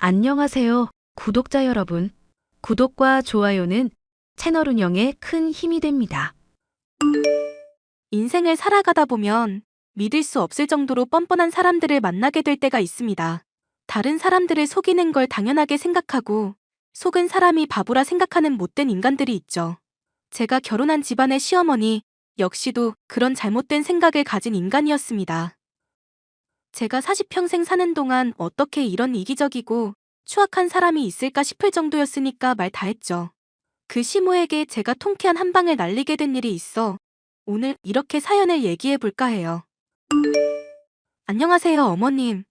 안녕하세요, 구독자 여러분. 구독과 좋아요는 채널 운영에 큰 힘이 됩니다. 인생을 살아가다 보면 믿을 수 없을 정도로 뻔뻔한 사람들을 만나게 될 때가 있습니다. 다른 사람들을 속이는 걸 당연하게 생각하고 속은 사람이 바보라 생각하는 못된 인간들이 있죠. 제가 결혼한 집안의 시어머니 역시도 그런 잘못된 생각을 가진 인간이었습니다. 제가 40평생 사는 동안 어떻게 이런 이기적이고 추악한 사람이 있을까 싶을 정도였으니까 말 다 했죠. 그 시모에게 제가 통쾌한 한 방을 날리게 된 일이 있어 오늘 이렇게 사연을 얘기해 볼까 해요. 안녕하세요, 어머님.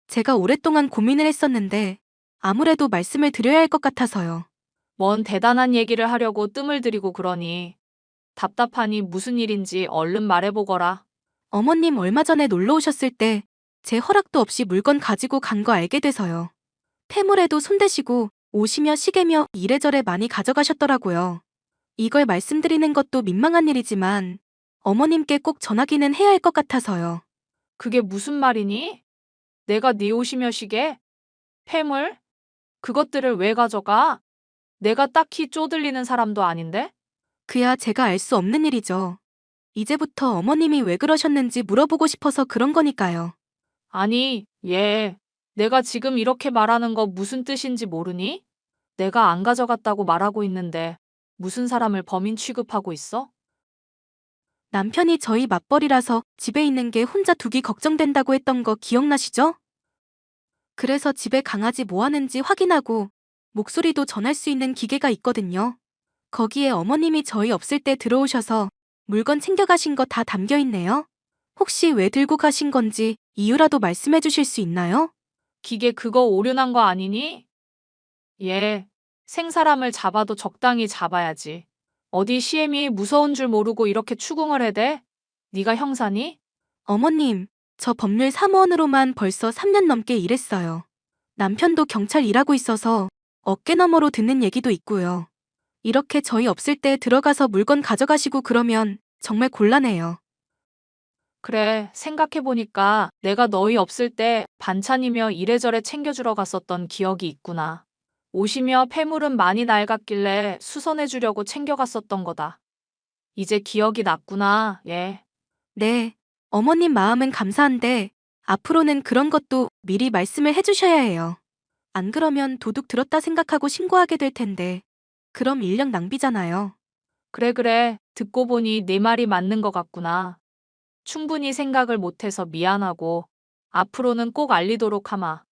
제가 오랫동안 고민을 했었는데 아무래도 말씀을 드려야 할 것 같아서요. 뭔 대단한 얘기를 하려고 뜸을 들이고 그러니. 답답하니 무슨 일인지 얼른 말해보거라. 어머님 얼마 전에 놀러 오셨을 때 제 허락도 없이 물건 가지고 간 거 알게 돼서요. 폐물에도 손대시고 옷이며 시계며 이래저래 많이 가져가셨더라고요. 이걸 말씀드리는 것도 민망한 일이지만 어머님께 꼭 전하기는 해야 할 것 같아서요. 그게 무슨 말이니? 내가 네 옷이며 시계? 폐물? 그것들을 왜 가져가? 내가 딱히 쪼들리는 사람도 아닌데? 그야 제가 알 수 없는 일이죠. 이제부터 어머님이 왜 그러셨는지 물어보고 싶어서 그런 거니까요. 아니, 내가 지금 이렇게 말하는 거 무슨 뜻인지 모르니? 내가 안 가져갔다고 말하고 있는데 무슨 사람을 범인 취급하고 있어? 남편이 저희 맞벌이라서 집에 있는 게 혼자 두기 걱정된다고 했던 거 기억나시죠? 그래서 집에 강아지 뭐 하는지 확인하고 목소리도 전할 수 있는 기계가 있거든요. 거기에 어머님이 저희 없을 때 들어오셔서 물건 챙겨가신 거 다 담겨 있네요. 혹시 왜 들고 가신 건지 이유라도 말씀해 주실 수 있나요? 기계 그거 오류난 거 아니니? 생사람을 잡아도 적당히 잡아야지. 어디 시엠이 무서운 줄 모르고 이렇게 추궁을 해대? 네가 형사니? 어머님, 저 법률 사무원으로만 벌써 3년 넘게 일했어요. 남편도 경찰 일하고 있어서 어깨너머로 듣는 얘기도 있고요. 이렇게 저희 없을 때 들어가서 물건 가져가시고 그러면 정말 곤란해요. 그래, 생각해보니까 내가 너희 없을 때 반찬이며 이래저래 챙겨주러 갔었던 기억이 있구나. 옷이며 폐물은 많이 낡았길래 수선해주려고 챙겨갔었던 거다. 이제 기억이 났구나, 네, 어머님 마음은 감사한데 앞으로는 그런 것도 미리 말씀을 해주셔야 해요. 안 그러면 도둑 들었다 생각하고 신고하게 될 텐데 그럼 인력 낭비잖아요. 그래. 듣고 보니 내 말이 맞는 것 같구나. 충분히 생각을 못해서 미안하고 앞으로는 꼭 알리도록 하마.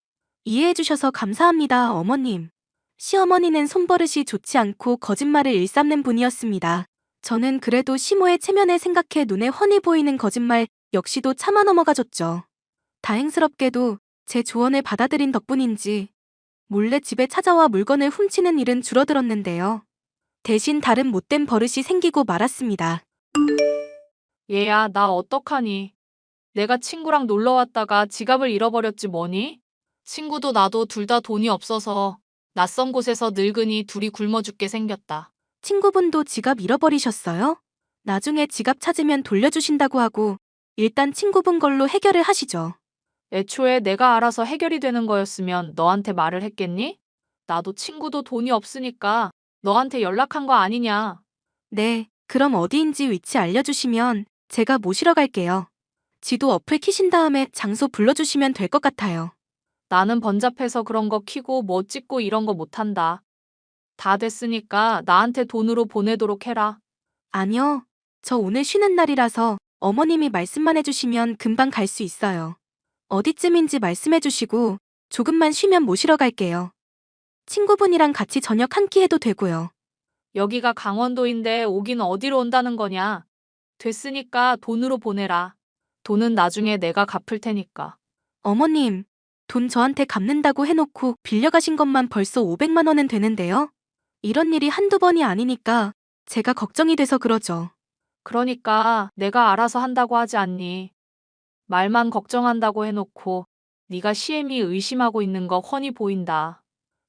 이해해 주셔서 감사합니다, 어머님. 시어머니는 손버릇이 좋지 않고 거짓말을 일삼는 분이었습니다. 저는 그래도 시모의 체면을 생각해 눈에 훤히 보이는 거짓말 역시도 참아 넘어가줬죠. 다행스럽게도 제 조언을 받아들인 덕분인지 몰래 집에 찾아와 물건을 훔치는 일은 줄어들었는데요. 대신 다른 못된 버릇이 생기고 말았습니다. 얘야, 나 어떡하니? 내가 친구랑 놀러 왔다가 지갑을 잃어버렸지 뭐니? 친구도 나도 둘 다 돈이 없어서 낯선 곳에서 늙은이 둘이 굶어 죽게 생겼다. 친구분도 지갑 잃어버리셨어요? 나중에 지갑 찾으면 돌려주신다고 하고 일단 친구분 걸로 해결을 하시죠. 애초에 내가 알아서 해결이 되는 거였으면 너한테 말을 했겠니? 나도 친구도 돈이 없으니까 너한테 연락한 거 아니냐? 네, 그럼 어디인지 위치 알려주시면 제가 모시러 갈게요. 지도 어플 키신 다음에 장소 불러주시면 될 것 같아요. 나는 번잡해서 그런 거 키고 뭐 찍고 이런 거 못한다. 다 됐으니까 나한테 돈으로 보내도록 해라. 아니요, 저 오늘 쉬는 날이라서 어머님이 말씀만 해주시면 금방 갈 수 있어요. 어디쯤인지 말씀해주시고 조금만 쉬면 모시러 갈게요. 친구분이랑 같이 저녁 한 끼 해도 되고요. 여기가 강원도인데 오긴 어디로 온다는 거냐? 됐으니까 돈으로 보내라. 돈은 나중에 내가 갚을 테니까. 어머님, 돈 저한테 갚는다고 해놓고 빌려가신 것만 벌써 500만 원은 되는데요? 이런 일이 한두 번이 아니니까 제가 걱정이 돼서 그러죠. 그러니까 내가 알아서 한다고 하지 않니? 말만 걱정한다고 해놓고 네가 시엠이 의심하고 있는 거 훤히 보인다.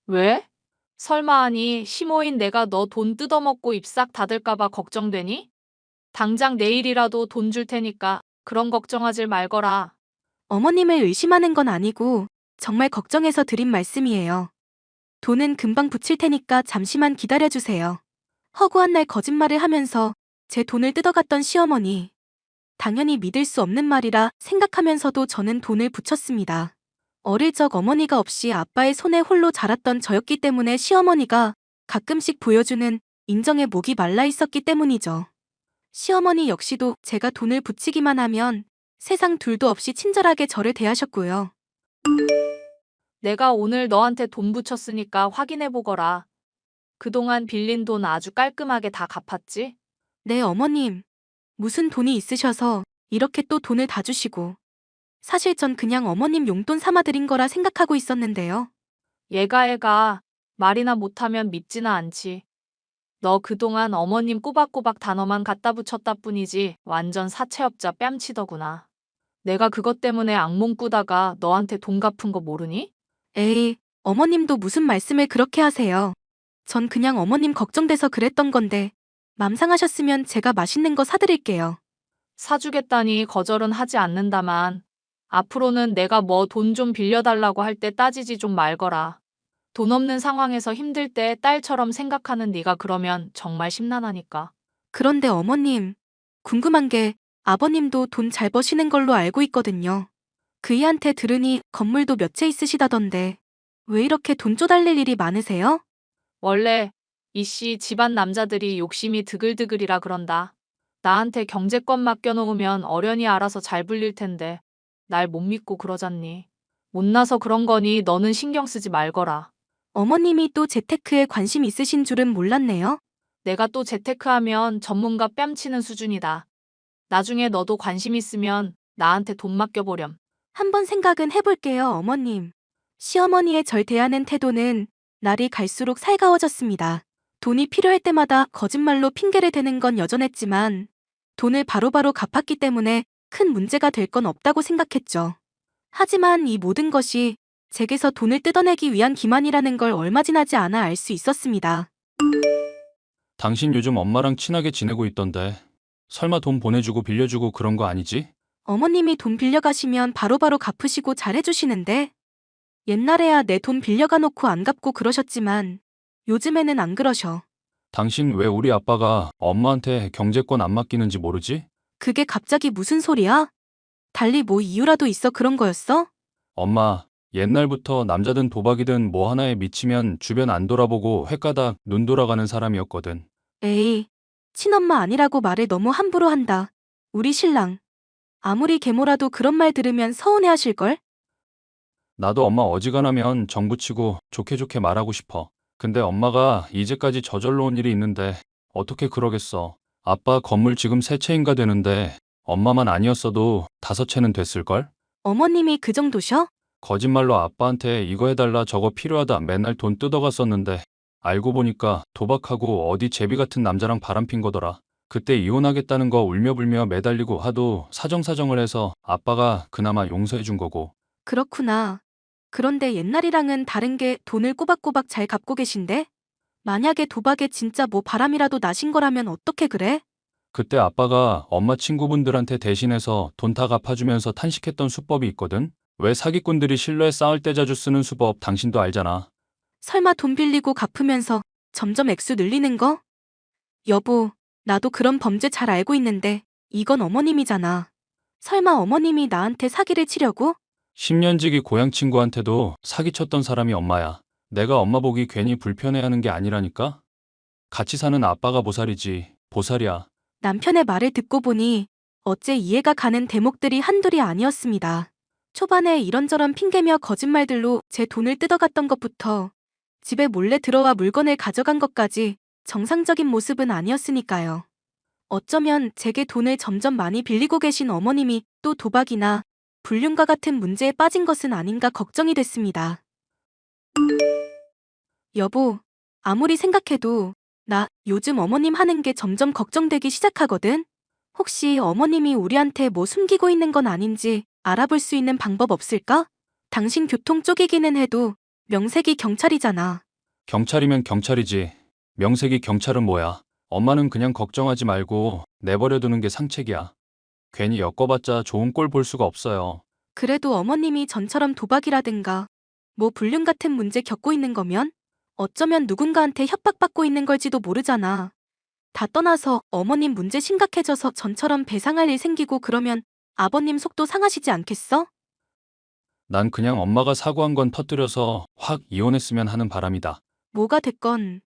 왜? 설마 하니 시모인 내가 너 돈 뜯어먹고 입 싹 닫을까 봐 걱정되니? 당장 내일이라도 돈 줄 테니까 그런 걱정하질 말거라. 어머님을 의심하는 건 아니고 정말 걱정해서 드린 말씀이에요. 돈은 금방 붙일 테니까 잠시만 기다려주세요. 허구한 날 거짓말을 하면서 제 돈을 뜯어갔던 시어머니. 당연히 믿을 수 없는 말이라 생각하면서도 저는 돈을 붙였습니다. 어릴 적 어머니가 없이 아빠의 손에 홀로 자랐던 저였기 때문에 시어머니가 가끔씩 보여주는 인정의 목이 말라 있었기 때문이죠. 시어머니 역시도 제가 돈을 붙이기만 하면 세상 둘도 없이 친절하게 저를 대하셨고요. 내가 오늘 너한테 돈 붙였으니까 확인해 보거라. 그동안 빌린 돈 아주 깔끔하게 다 갚았지? 네, 어머님. 무슨 돈이 있으셔서 이렇게 또 돈을 다 주시고. 사실 전 그냥 어머님 용돈 삼아 드린 거라 생각하고 있었는데요. 얘가 말이나 못하면 믿지는 않지. 너 그동안 어머님 꼬박꼬박 단어만 갖다 붙였다 뿐이지 완전 사채업자 뺨치더구나. 내가 그것 때문에 악몽 꾸다가 너한테 돈 갚은 거 모르니? 에이, 어머님도 무슨 말씀을 그렇게 하세요. 전 그냥 어머님 걱정돼서 그랬던 건데 맘 상하셨으면 제가 맛있는 거 사드릴게요. 사주겠다니 거절은 하지 않는다만 앞으로는 내가 뭐 돈 좀 빌려달라고 할 때 따지지 좀 말거라. 돈 없는 상황에서 힘들 때 딸처럼 생각하는 네가 그러면 정말 심란하니까. 그런데 어머님, 궁금한 게 아버님도 돈 잘 버시는 걸로 알고 있거든요. 그이한테 들으니 건물도 몇 채 있으시다던데 왜 이렇게 돈 쪼달릴 일이 많으세요? 원래 이씨 집안 남자들이 욕심이 드글드글이라 그런다. 나한테 경제권 맡겨놓으면 어련히 알아서 잘 불릴 텐데 날 못 믿고 그러잖니. 못나서 그런 거니 너는 신경 쓰지 말거라. 어머님이 또 재테크에 관심 있으신 줄은 몰랐네요. 내가 또 재테크하면 전문가 뺨치는 수준이다. 나중에 너도 관심 있으면 나한테 돈 맡겨보렴. 한번 생각은 해볼게요, 어머님. 시어머니의 절 대하는 태도는 날이 갈수록 살가워졌습니다. 돈이 필요할 때마다 거짓말로 핑계를 대는 건 여전했지만 돈을 바로바로 갚았기 때문에 큰 문제가 될 건 없다고 생각했죠. 하지만 이 모든 것이 제게서 돈을 뜯어내기 위한 기만이라는 걸 얼마 지나지 않아 알 수 있었습니다. 당신 요즘 엄마랑 친하게 지내고 있던데 설마 돈 보내주고 빌려주고 그런 거 아니지? 어머님이 돈 빌려가시면 바로바로 갚으시고 잘해주시는데 옛날에야 내 돈 빌려가 놓고 안 갚고 그러셨지만 요즘에는 안 그러셔. 당신 왜 우리 아빠가 엄마한테 경제권 안 맡기는지 모르지? 그게 갑자기 무슨 소리야? 달리 뭐 이유라도 있어 그런 거였어? 엄마, 옛날부터 남자든 도박이든 뭐 하나에 미치면 주변 안 돌아보고 횟가닥 눈 돌아가는 사람이었거든. 에이, 친엄마 아니라고 말을 너무 함부로 한다. 우리 신랑. 아무리 계모라도 그런 말 들으면 서운해하실걸? 나도 엄마 어지간하면 정붙이고 좋게 좋게 말하고 싶어. 근데 엄마가 이제까지 저절로 온 일이 있는데 어떻게 그러겠어. 아빠 건물 지금 3채인가 되는데 엄마만 아니었어도 5채는 됐을걸? 어머님이 그 정도셔? 거짓말로 아빠한테 이거 해달라 저거 필요하다 맨날 돈 뜯어갔었는데 알고 보니까 도박하고 어디 제비 같은 남자랑 바람핀 거더라. 그때 이혼하겠다는 거 울며불며 매달리고 하도 사정사정을 해서 아빠가 그나마 용서해 준 거고. 그렇구나. 그런데 옛날이랑은 다른 게 돈을 꼬박꼬박 잘 갚고 계신데? 만약에 도박에 진짜 뭐 바람이라도 나신 거라면 어떻게 그래? 그때 아빠가 엄마 친구분들한테 대신해서 돈 다 갚아주면서 탄식했던 수법이 있거든? 왜 사기꾼들이 신뢰에 싸울 때 자주 쓰는 수법 당신도 알잖아. 설마 돈 빌리고 갚으면서 점점 액수 늘리는 거? 여보, 나도 그런 범죄 잘 알고 있는데 이건 어머님이잖아. 설마 어머님이 나한테 사기를 치려고? 10년지기 고향 친구한테도 사기쳤던 사람이 엄마야. 내가 엄마 보기 괜히 불편해하는 게 아니라니까? 같이 사는 아빠가 보살이지. 보살이야. 남편의 말을 듣고 보니 어째 이해가 가는 대목들이 한둘이 아니었습니다. 초반에 이런저런 핑계며 거짓말들로 제 돈을 뜯어갔던 것부터 집에 몰래 들어와 물건을 가져간 것까지 정상적인 모습은 아니었으니까요. 어쩌면 제게 돈을 점점 많이 빌리고 계신 어머님이 또 도박이나 불륜과 같은 문제에 빠진 것은 아닌가 걱정이 됐습니다. 여보, 아무리 생각해도 나 요즘 어머님 하는 게 점점 걱정되기 시작하거든? 혹시 어머님이 우리한테 뭐 숨기고 있는 건 아닌지 알아볼 수 있는 방법 없을까? 당신 교통 쪽이기는 해도 명색이 경찰이잖아. 경찰이면 경찰이지. 명색이 경찰은 뭐야. 엄마는 그냥 걱정하지 말고 내버려 두는 게 상책이야. 괜히 엮어봤자 좋은 꼴 볼 수가 없어요. 그래도 어머님이 전처럼 도박이라든가 뭐 불륜 같은 문제 겪고 있는 거면 어쩌면 누군가한테 협박받고 있는 걸지도 모르잖아. 다 떠나서 어머님 문제 심각해져서 전처럼 배상할 일 생기고 그러면 아버님 속도 상하시지 않겠어? 난 그냥 엄마가 사고한 건 터뜨려서 확 이혼했으면 하는 바람이다. 뭐가 됐건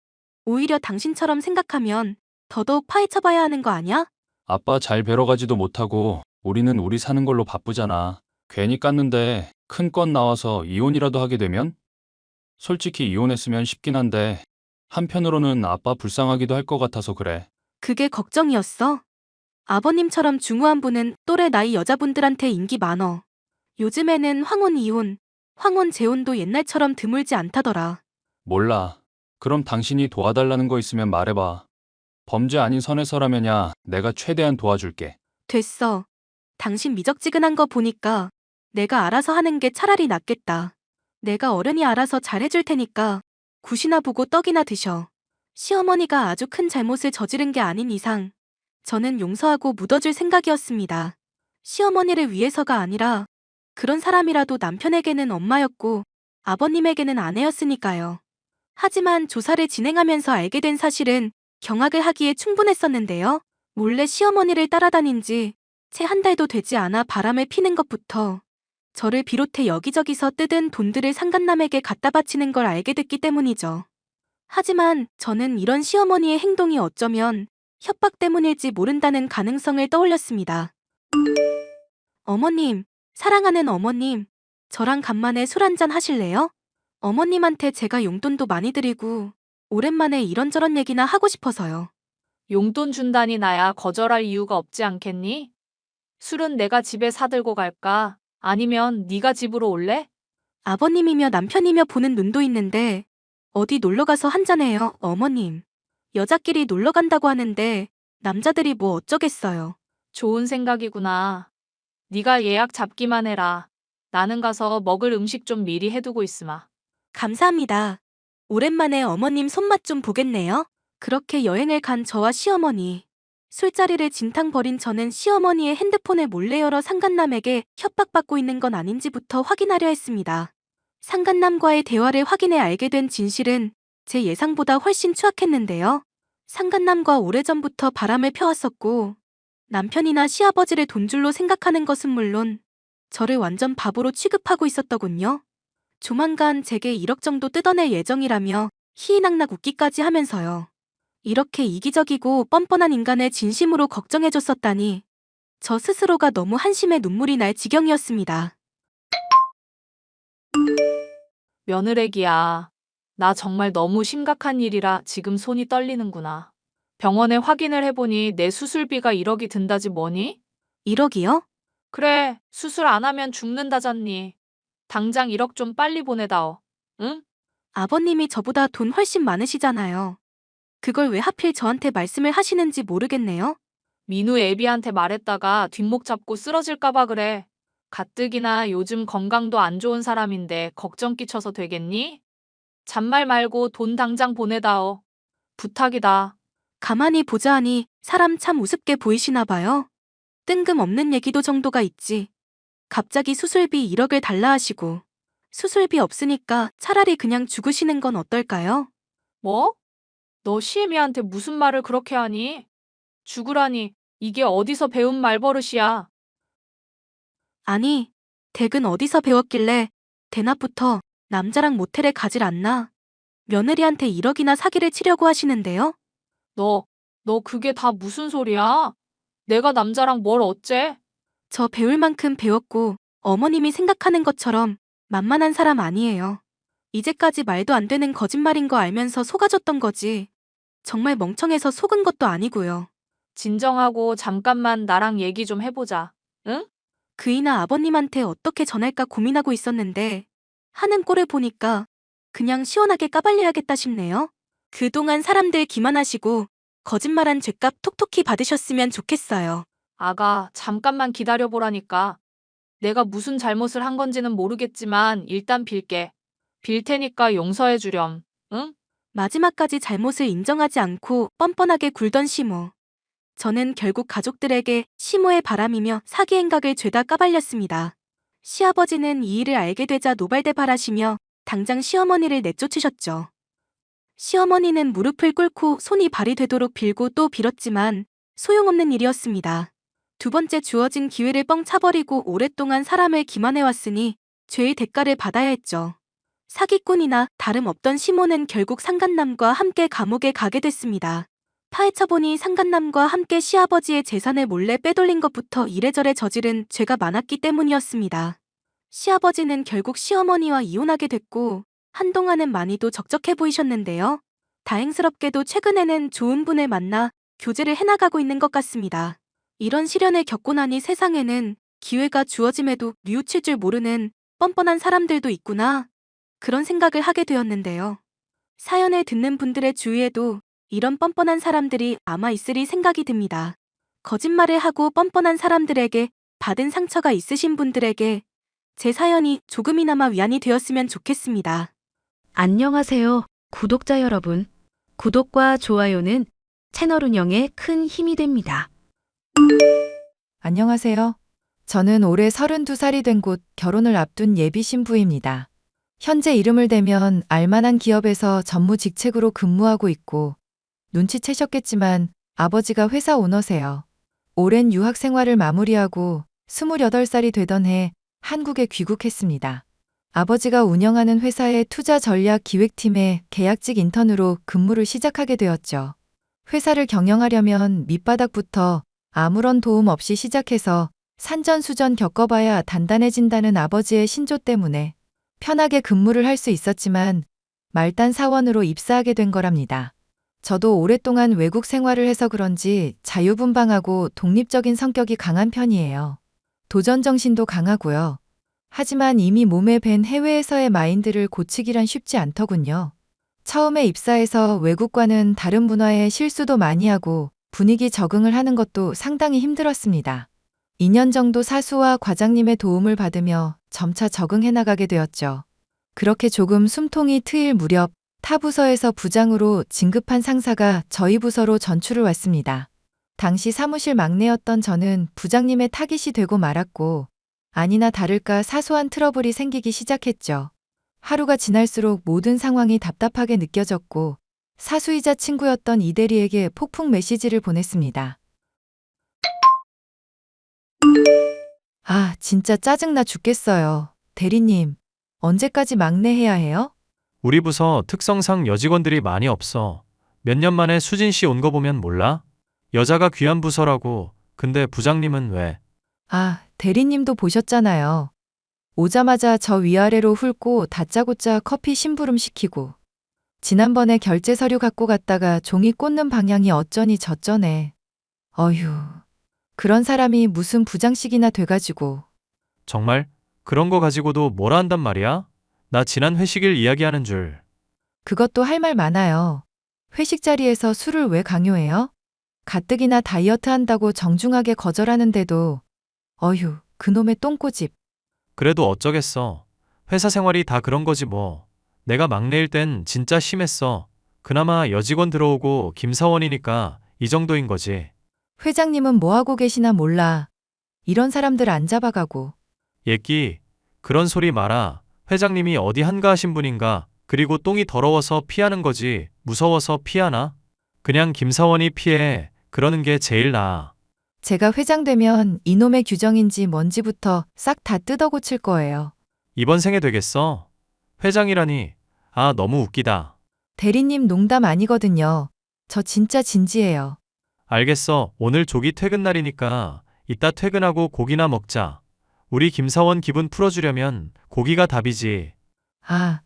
오히려 당신처럼 생각하면 더더욱 파헤쳐봐야 하는 거 아냐? 아빠 잘 뵈러 가지도 못하고 우리는 우리 사는 걸로 바쁘잖아. 괜히 깠는데 큰 건 나와서 이혼이라도 하게 되면? 솔직히 이혼했으면 쉽긴 한데 한편으로는 아빠 불쌍하기도 할 것 같아서 그래. 그게 걱정이었어? 아버님처럼 중후한 분은 또래 나이 여자분들한테 인기 많어. 요즘에는 황혼 이혼, 황혼 재혼도 옛날처럼 드물지 않다더라. 몰라. 그럼 당신이 도와달라는 거 있으면 말해봐. 범죄 아닌 선에서라면야 내가 최대한 도와줄게. 됐어. 당신 미적지근한 거 보니까 내가 알아서 하는 게 차라리 낫겠다. 내가 어른이 알아서 잘해줄 테니까 굿이나 보고 떡이나 드셔. 시어머니가 아주 큰 잘못을 저지른 게 아닌 이상 저는 용서하고 묻어줄 생각이었습니다. 시어머니를 위해서가 아니라 그런 사람이라도 남편에게는 엄마였고 아버님에게는 아내였으니까요. 하지만 조사를 진행하면서 알게 된 사실은 경악을 하기에 충분했었는데요. 몰래 시어머니를 따라다닌 지 채 한 달도 되지 않아 바람을 피는 것부터 저를 비롯해 여기저기서 뜯은 돈들을 상간남에게 갖다 바치는 걸 알게 됐기 때문이죠. 하지만 저는 이런 시어머니의 행동이 어쩌면 협박 때문일지 모른다는 가능성을 떠올렸습니다. 어머님, 사랑하는 어머님, 저랑 간만에 술 한잔 하실래요? 어머님한테 제가 용돈도 많이 드리고 오랜만에 이런저런 얘기나 하고 싶어서요. 용돈 준다니 나야 거절할 이유가 없지 않겠니? 술은 내가 집에 사들고 갈까? 아니면 네가 집으로 올래? 아버님이며 남편이며 보는 눈도 있는데 어디 놀러가서 한잔해요, 어머님. 여자끼리 놀러간다고 하는데 남자들이 뭐 어쩌겠어요. 좋은 생각이구나. 네가 예약 잡기만 해라. 나는 가서 먹을 음식 좀 미리 해두고 있으마. 감사합니다. 오랜만에 어머님 손맛 좀 보겠네요. 그렇게 여행을 간 저와 시어머니. 술자리를 진탕 벌인 저는 시어머니의 핸드폰을 몰래 열어 상간남에게 협박받고 있는 건 아닌지부터 확인하려 했습니다. 상간남과의 대화를 확인해 알게 된 진실은 제 예상보다 훨씬 추악했는데요. 상간남과 오래전부터 바람을 펴왔었고 남편이나 시아버지를 돈줄로 생각하는 것은 물론 저를 완전 바보로 취급하고 있었더군요. 조만간 제게 1억 정도 뜯어낼 예정이라며 희희낙낙 웃기까지 하면서요. 이렇게 이기적이고 뻔뻔한 인간을 진심으로 걱정해줬었다니 저 스스로가 너무 한심해 눈물이 날 지경이었습니다. 며느래기야. 나 정말 너무 심각한 일이라 지금 손이 떨리는구나. 병원에 확인을 해보니 내 수술비가 1억이 든다지 뭐니? 1억이요? 그래, 수술 안 하면 죽는다잖니. 당장 1억 좀 빨리 보내다오. 응? 아버님이 저보다 돈 훨씬 많으시잖아요. 그걸 왜 하필 저한테 말씀을 하시는지 모르겠네요. 민우 애비한테 말했다가 뒷목 잡고 쓰러질까봐 그래. 가뜩이나 요즘 건강도 안 좋은 사람인데 걱정 끼쳐서 되겠니? 잔말 말고 돈 당장 보내다오. 부탁이다. 가만히 보자 하니 사람 참 우습게 보이시나 봐요. 뜬금없는 얘기도 정도가 있지. 갑자기 수술비 1억을 달라 하시고 수술비 없으니까 차라리 그냥 죽으시는 건 어떨까요? 뭐? 너 시애미한테 무슨 말을 그렇게 하니? 죽으라니, 이게 어디서 배운 말버릇이야. 아니, 댁은 어디서 배웠길래 대낮부터 남자랑 모텔에 가질 않나? 며느리한테 1억이나 사기를 치려고 하시는데요? 너 그게 다 무슨 소리야? 내가 남자랑 뭘 어째? 저 배울 만큼 배웠고 어머님이 생각하는 것처럼 만만한 사람 아니에요. 이제까지 말도 안 되는 거짓말인 거 알면서 속아줬던 거지. 정말 멍청해서 속은 것도 아니고요. 진정하고 잠깐만 나랑 얘기 좀 해보자. 응? 그이나 아버님한테 어떻게 전할까 고민하고 있었는데 하는 꼴을 보니까 그냥 시원하게 까발려야겠다 싶네요. 그동안 사람들 기만하시고 거짓말한 죗값 톡톡히 받으셨으면 좋겠어요. 아가, 잠깐만 기다려보라니까. 내가 무슨 잘못을 한 건지는 모르겠지만 일단 빌게. 빌 테니까 용서해 주렴. 응? 마지막까지 잘못을 인정하지 않고 뻔뻔하게 굴던 시모. 저는 결국 가족들에게 시모의 바람이며 사기 행각을 죄다 까발렸습니다. 시아버지는 이 일을 알게 되자 노발대발하시며 당장 시어머니를 내쫓으셨죠. 시어머니는 무릎을 꿇고 손이 발이 되도록 빌고 또 빌었지만 소용없는 일이었습니다. 두 번째 주어진 기회를 뻥 차버리고 오랫동안 사람을 기만해왔으니 죄의 대가를 받아야 했죠. 사기꾼이나 다름없던 시모는 결국 상간남과 함께 감옥에 가게 됐습니다. 파헤쳐보니 상간남과 함께 시아버지의 재산을 몰래 빼돌린 것부터 이래저래 저지른 죄가 많았기 때문이었습니다. 시아버지는 결국 시어머니와 이혼하게 됐고 한동안은 많이도 적적해 보이셨는데요. 다행스럽게도 최근에는 좋은 분을 만나 교제를 해나가고 있는 것 같습니다. 이런 시련을 겪고 나니 세상에는 기회가 주어짐에도 뉘우칠 줄 모르는 뻔뻔한 사람들도 있구나. 그런 생각을 하게 되었는데요. 사연을 듣는 분들의 주위에도 이런 뻔뻔한 사람들이 아마 있으리 생각이 듭니다. 거짓말을 하고 뻔뻔한 사람들에게 받은 상처가 있으신 분들에게 제 사연이 조금이나마 위안이 되었으면 좋겠습니다. 안녕하세요, 구독자 여러분. 구독과 좋아요는 채널 운영에 큰 힘이 됩니다. 안녕하세요. 저는 올해 32살이 된 곧 결혼을 앞둔 예비 신부입니다. 현재 이름을 대면 알만한 기업에서 전무직책으로 근무하고 있고 눈치채셨겠지만 아버지가 회사 오너세요. 오랜 유학 생활을 마무리하고 28살이 되던 해 한국에 귀국했습니다. 아버지가 운영하는 회사의 투자 전략 기획팀에 계약직 인턴으로 근무를 시작하게 되었죠. 회사를 경영하려면 밑바닥부터 아무런 도움 없이 시작해서 산전수전 겪어봐야 단단해진다는 아버지의 신조 때문에 편하게 근무를 할 수 있었지만 말단 사원으로 입사하게 된 거랍니다. 저도 오랫동안 외국 생활을 해서 그런지 자유분방하고 독립적인 성격이 강한 편이에요. 도전 정신도 강하고요. 하지만 이미 몸에 밴 해외에서의 마인드를 고치기란 쉽지 않더군요. 처음에 입사해서 외국과는 다른 문화에 실수도 많이 하고 분위기 적응을 하는 것도 상당히 힘들었습니다. 2년 정도 사수와 과장님의 도움을 받으며 점차 적응해 나가게 되었죠. 그렇게 조금 숨통이 트일 무렵 타 부서에서 부장으로 진급한 상사가 저희 부서로 전출을 왔습니다. 당시 사무실 막내였던 저는 부장님의 타깃이 되고 말았고 아니나 다를까 사소한 트러블이 생기기 시작했죠. 하루가 지날수록 모든 상황이 답답하게 느껴졌고 사수이자 친구였던 이 대리에게 폭풍 메시지를 보냈습니다. 아, 진짜 짜증나 죽겠어요. 대리님, 언제까지 막내 해야 해요? 우리 부서 특성상 여직원들이 많이 없어. 몇 년 만에 수진 씨 온 거 보면 몰라? 여자가 귀한 부서라고. 근데 부장님은 왜? 아, 대리님도 보셨잖아요. 오자마자 저 위아래로 훑고 다짜고짜 커피 심부름 시키고 지난번에 결제 서류 갖고 갔다가 종이 꽂는 방향이 어쩌니 저쩌네. 어휴, 그런 사람이 무슨 부장씩이나 돼가지고. 정말? 그런 거 가지고도 뭐라 한단 말이야? 나 지난 회식일 이야기하는 줄. 그것도 할 말 많아요. 회식 자리에서 술을 왜 강요해요? 가뜩이나 다이어트 한다고 정중하게 거절하는데도 어휴, 그놈의 똥꼬집. 그래도 어쩌겠어. 회사 생활이 다 그런 거지 뭐. 내가 막내일 땐 진짜 심했어. 그나마 여직원 들어오고 김사원이니까 이 정도인 거지. 회장님은 뭐하고 계시나 몰라. 이런 사람들 안 잡아가고. 예끼, 그런 소리 마라. 회장님이 어디 한가하신 분인가. 그리고 똥이 더러워서 피하는 거지. 무서워서 피하나? 그냥 김사원이 피해. 그러는 게 제일 나아. 제가 회장 되면 이놈의 규정인지 뭔지부터 싹 다 뜯어 고칠 거예요. 이번 생에 되겠어? 회장이라니. 아, 너무 웃기다. 대리님 농담 아니거든요. 저 진짜 진지해요. 알겠어. 오늘 조기 퇴근 날이니까 이따 퇴근하고 고기나 먹자. 우리 김사원 기분 풀어주려면 고기가 답이지. 아,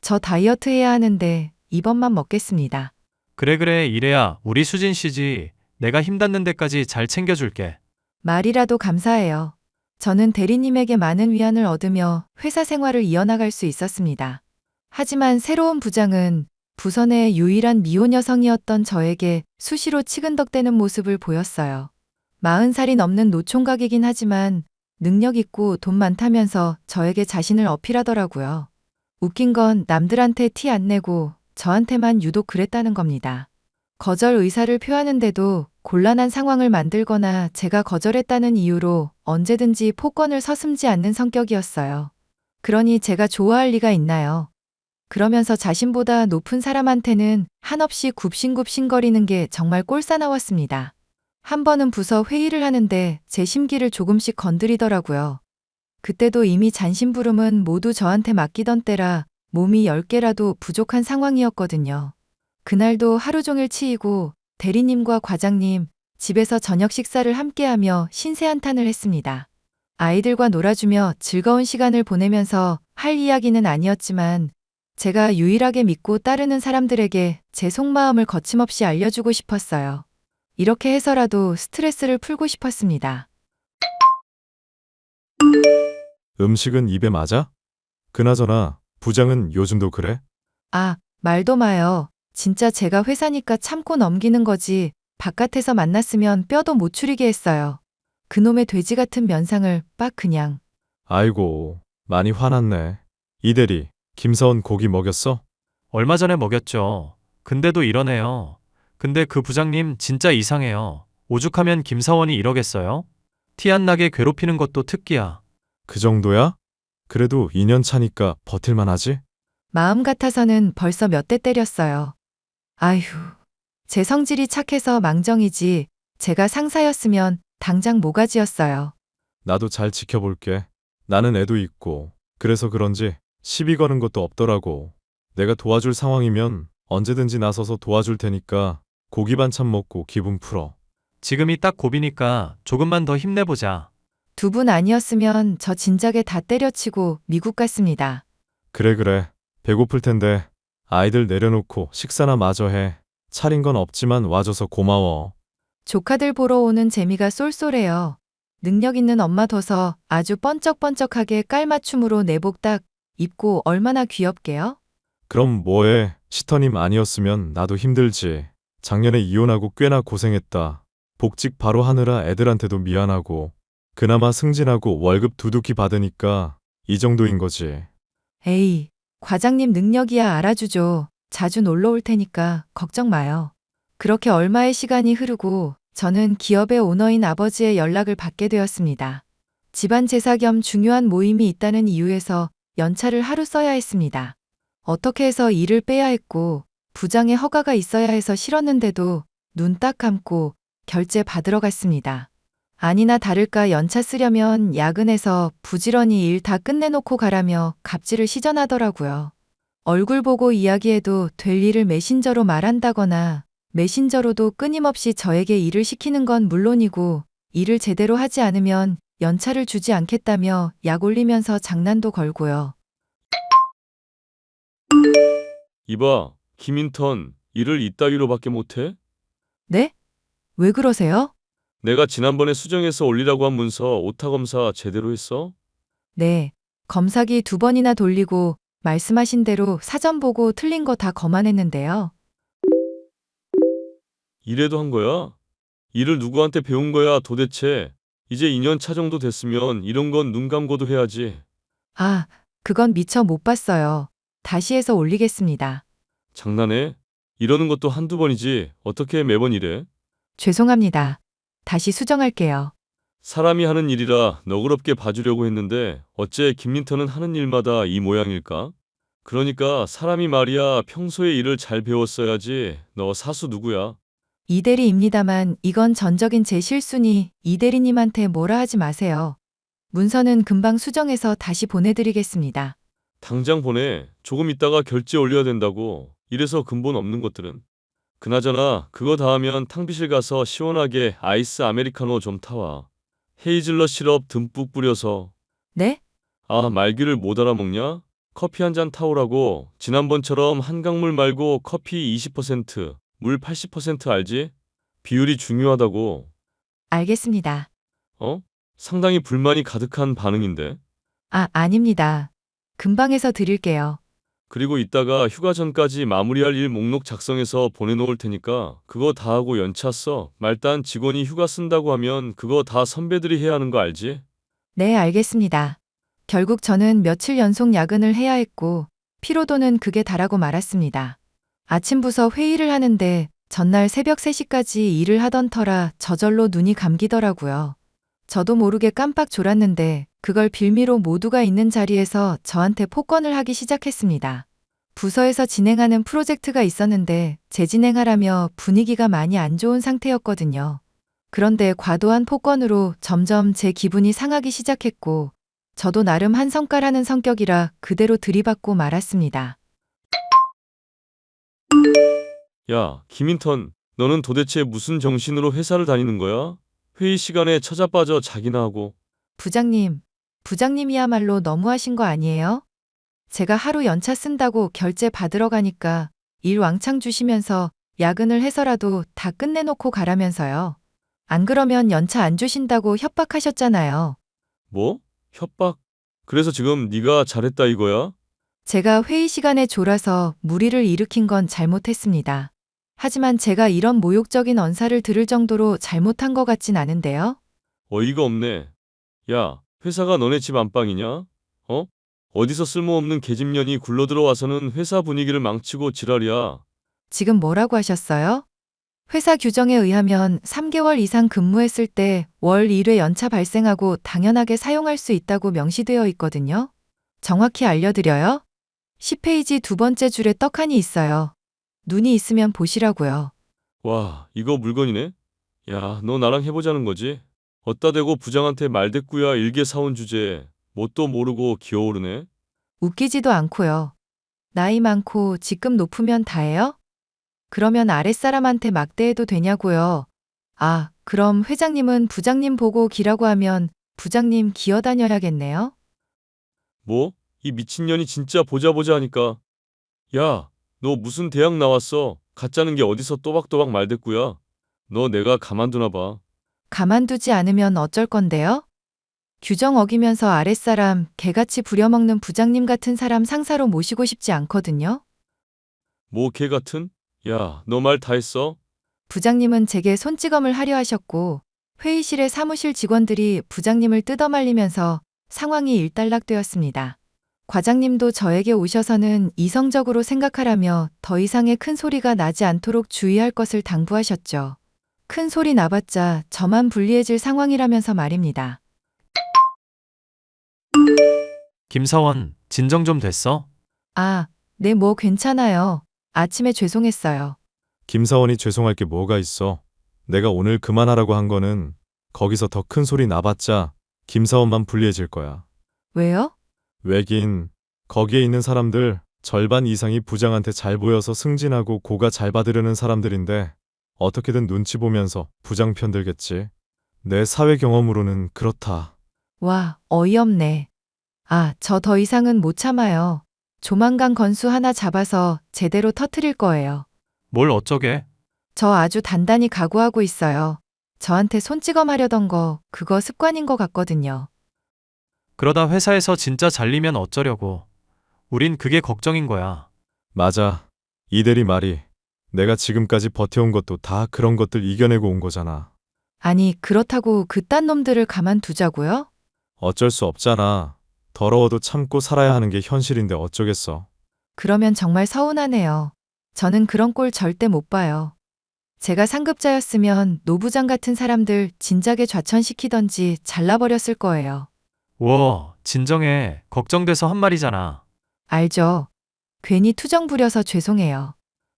저 다이어트 해야 하는데 이번만 먹겠습니다. 그래, 이래야 우리 수진 씨지. 내가 힘 닿는 데까지 잘 챙겨줄게. 말이라도 감사해요. 저는 대리님에게 많은 위안을 얻으며 회사 생활을 이어나갈 수 있었습니다. 하지만 새로운 부장은 부서 내 유일한 미혼 여성이었던 저에게 수시로 치근덕대는 모습을 보였어요. 40살이 넘는 노총각이긴 하지만 능력 있고 돈 많다면서 저에게 자신을 어필하더라고요. 웃긴 건 남들한테 티 안 내고 저한테만 유독 그랬다는 겁니다. 거절 의사를 표하는데도 곤란한 상황을 만들거나 제가 거절했다는 이유로 언제든지 폭언을 서슴지 않는 성격이었어요. 그러니 제가 좋아할 리가 있나요? 그러면서 자신보다 높은 사람한테는 한없이 굽신굽신거리는 게 정말 꼴사나웠습니다. 한 번은 부서 회의를 하는데 제 심기를 조금씩 건드리더라고요. 그때도 이미 잔심부름은 모두 저한테 맡기던 때라 몸이 10개라도 부족한 상황이었거든요. 그날도 하루 종일 치이고 대리님과 과장님, 집에서 저녁 식사를 함께하며 신세한탄을 했습니다. 아이들과 놀아주며 즐거운 시간을 보내면서 할 이야기는 아니었지만 제가 유일하게 믿고 따르는 사람들에게 제 속마음을 거침없이 알려주고 싶었어요. 이렇게 해서라도 스트레스를 풀고 싶었습니다. 음식은 입에 맞아? 그나저나 부장은 요즘도 그래? 아, 말도 마요. 진짜 제가 회사니까 참고 넘기는 거지. 바깥에서 만났으면 뼈도 못 추리게 했어요. 그놈의 돼지 같은 면상을 빡 그냥. 아이고, 많이 화났네. 이 대리, 김사원 고기 먹였어? 얼마 전에 먹였죠. 근데도 이러네요. 근데 그 부장님 진짜 이상해요. 오죽하면 김사원이 이러겠어요? 티 안 나게 괴롭히는 것도 특기야. 그 정도야? 그래도 2년 차니까 버틸만 하지? 마음 같아서는 벌써 몇 대 때렸어요. 아휴, 제 성질이 착해서 망정이지. 제가 상사였으면 당장 모가지였어요. 나도 잘 지켜볼게. 나는 애도 있고, 그래서 그런지 시비 거는 것도 없더라고. 내가 도와줄 상황이면 언제든지 나서서 도와줄 테니까 고기 반찬 먹고 기분 풀어. 지금이 딱 고비니까 조금만 더 힘내보자. 두 분 아니었으면 저 진작에 다 때려치고 미국 갔습니다. 그래. 배고플 텐데 아이들 내려놓고 식사나 마저 해. 차린 건 없지만 와줘서 고마워. 조카들 보러 오는 재미가 쏠쏠해요. 능력 있는 엄마 둬서 아주 번쩍번쩍하게 깔맞춤으로 내복 딱 입고 얼마나 귀엽게요? 그럼 뭐해? 시터님 아니었으면 나도 힘들지. 작년에 이혼하고 꽤나 고생했다. 복직 바로 하느라 애들한테도 미안하고. 그나마 승진하고 월급 두둑히 받으니까 이 정도인 거지. 에이, 과장님 능력이야 알아주죠. 자주 놀러 올 테니까 걱정 마요. 그렇게 얼마의 시간이 흐르고 저는 기업의 오너인 아버지의 연락을 받게 되었습니다. 집안 제사 겸 중요한 모임이 있다는 이유에서 연차를 하루 써야 했습니다. 어떻게 해서 일을 빼야 했고 부장의 허가가 있어야 해서 싫었는데도 눈 딱 감고 결제 받으러 갔습니다. 아니나 다를까 연차 쓰려면 야근해서 부지런히 일 다 끝내놓고 가라며 갑질을 시전하더라고요. 얼굴 보고 이야기해도 될 일을 메신저로 말한다거나 메신저로도 끊임없이 저에게 일을 시키는 건 물론이고 일을 제대로 하지 않으면 연차를 주지 않겠다며 약 올리면서 장난도 걸고요. 이봐, 김인턴, 일을 이따위로밖에 못해? 네? 왜 그러세요? 내가 지난번에 수정해서 올리라고 한 문서 오타 검사 제대로 했어? 네. 검사기 2번이나 돌리고 말씀하신 대로 사전 보고 틀린 거 다 검안했는데요. 이래도 한 거야? 일을 누구한테 배운 거야 도대체? 이제 2년 차 정도 됐으면 이런 건 눈 감고도 해야지. 아, 그건 미처 못 봤어요. 다시 해서 올리겠습니다. 장난해? 이러는 것도 한두 번이지 어떻게 매번 이래? 죄송합니다. 다시 수정할게요. 사람이 하는 일이라 너그럽게 봐주려고 했는데 어째 김민턴은 하는 일마다 이 모양일까? 그러니까 사람이 말이야 평소에 일을 잘 배웠어야지. 너 사수 누구야? 이대리입니다만 이건 전적인 제 실수니 이대리님한테 뭐라 하지 마세요. 문서는 금방 수정해서 다시 보내드리겠습니다. 당장 보내. 조금 있다가 결제 올려야 된다고. 이래서 근본 없는 것들은. 그나저나 그거 다 하면 탕비실 가서 시원하게 아이스 아메리카노 좀 타와. 헤이즐넛 시럽 듬뿍 뿌려서. 네? 아, 말귀를 못 알아먹냐? 커피 한 잔 타오라고. 지난번처럼 한강물 말고 커피 20%, 물 80% 알지? 비율이 중요하다고. 알겠습니다. 어? 상당히 불만이 가득한 반응인데. 아, 아닙니다. 금방 해서 드릴게요. 그리고 이따가 휴가 전까지 마무리할 일 목록 작성해서 보내놓을 테니까 그거 다 하고 연차 써. 말단 직원이 휴가 쓴다고 하면 그거 다 선배들이 해야 하는 거 알지? 네, 알겠습니다. 결국 저는 며칠 연속 야근을 해야 했고 피로도는 극에 달하고 말았습니다. 아침 부서 회의를 하는데 전날 새벽 3시까지 일을 하던 터라 저절로 눈이 감기더라고요. 저도 모르게 깜빡 졸았는데 그걸 빌미로 모두가 있는 자리에서 저한테 폭언을 하기 시작했습니다. 부서에서 진행하는 프로젝트가 있었는데 재진행하라며 분위기가 많이 안 좋은 상태였거든요. 그런데 과도한 폭언으로 점점 제 기분이 상하기 시작했고, 저도 나름 한 성과라는 성격이라 그대로 들이받고 말았습니다. 야, 김인턴, 너는 도대체 무슨 정신으로 회사를 다니는 거야? 회의 시간에 처자빠져 자기나 하고. 부장님이야말로 너무하신 거 아니에요? 제가 하루 연차 쓴다고 결제 받으러 가니까 일 왕창 주시면서 야근을 해서라도 다 끝내놓고 가라면서요. 안 그러면 연차 안 주신다고 협박하셨잖아요. 뭐? 협박? 그래서 지금 네가 잘했다 이거야? 제가 회의 시간에 졸아서 무리를 일으킨 건 잘못했습니다. 하지만 제가 이런 모욕적인 언사를 들을 정도로 잘못한 것 같진 않은데요. 어이가 없네. 야, 회사가 너네 집 안방이냐? 어? 어디서 쓸모없는 계집년이 굴러들어와서는 회사 분위기를 망치고 지랄이야. 지금 뭐라고 하셨어요? 회사 규정에 의하면 3개월 이상 근무했을 때 월 1회 연차 발생하고 당연하게 사용할 수 있다고 명시되어 있거든요. 정확히 알려드려요. 10페이지 두 번째 줄에 떡하니 있어요. 눈이 있으면 보시라고요. 와, 이거 물건이네? 야, 너 나랑 해보자는 거지? 어따 대고 부장한테 말대꾸야 일개 사원 주제에 뭣도 모르고 기어오르네? 웃기지도 않고요. 나이 많고 직급 높으면 다예요? 그러면 아랫사람한테 막대해도 되냐고요. 아, 그럼 회장님은 부장님 보고 기라고 하면 부장님 기어다녀야겠네요? 뭐? 이 미친년이 진짜 보자 하니까. 야, 너 무슨 대학 나왔어? 가짜는 게 어디서 또박또박 말대꾸야? 너 내가 가만두나 봐. 가만두지 않으면 어쩔 건데요? 규정 어기면서 아랫사람 개같이 부려먹는 부장님 같은 사람 상사로 모시고 싶지 않거든요? 뭐 개 같은? 야, 너 말 다 했어? 부장님은 제게 손찌검을 하려 하셨고, 회의실의 사무실 직원들이 부장님을 뜯어말리면서 상황이 일단락되었습니다. 과장님도 저에게 오셔서는 이성적으로 생각하라며 더 이상의 큰 소리가 나지 않도록 주의할 것을 당부하셨죠. 큰 소리 나봤자 저만 불리해질 상황이라면서 말입니다. 김사원, 진정 좀 됐어? 아, 네, 뭐 괜찮아요. 아침에 죄송했어요. 김사원이 죄송할 게 뭐가 있어. 내가 오늘 그만하라고 한 거는 거기서 더 큰 소리 나봤자 김사원만 불리해질 거야. 왜요? 왜긴 거기에 있는 사람들 절반 이상이 부장한테 잘 보여서 승진하고 고가 잘 받으려는 사람들인데 어떻게든 눈치 보면서 부장 편들겠지. 내 사회 경험으로는 그렇다. 와, 어이없네. 아, 저 더 이상은 못 참아요. 조만간 건수 하나 잡아서 제대로 터트릴 거예요. 뭘 어쩌게? 저 아주 단단히 각오하고 있어요. 저한테 손찌검 하려던 거 그거 습관인 것 같거든요. 그러다 회사에서 진짜 잘리면 어쩌려고. 우린 그게 걱정인 거야. 맞아. 이 대리 말이 내가 지금까지 버텨온 것도 다 그런 것들 이겨내고 온 거잖아. 아니, 그렇다고 그딴 놈들을 가만두자고요? 어쩔 수 없잖아. 더러워도 참고 살아야 하는 게 현실인데 어쩌겠어. 그러면 정말 서운하네요. 저는 그런 꼴 절대 못 봐요. 제가 상급자였으면 노부장 같은 사람들 진작에 좌천시키던지 잘라버렸을 거예요. 워, 진정해. 걱정돼서 한 말이잖아. 알죠? 괜히 투정 부려서 죄송해요.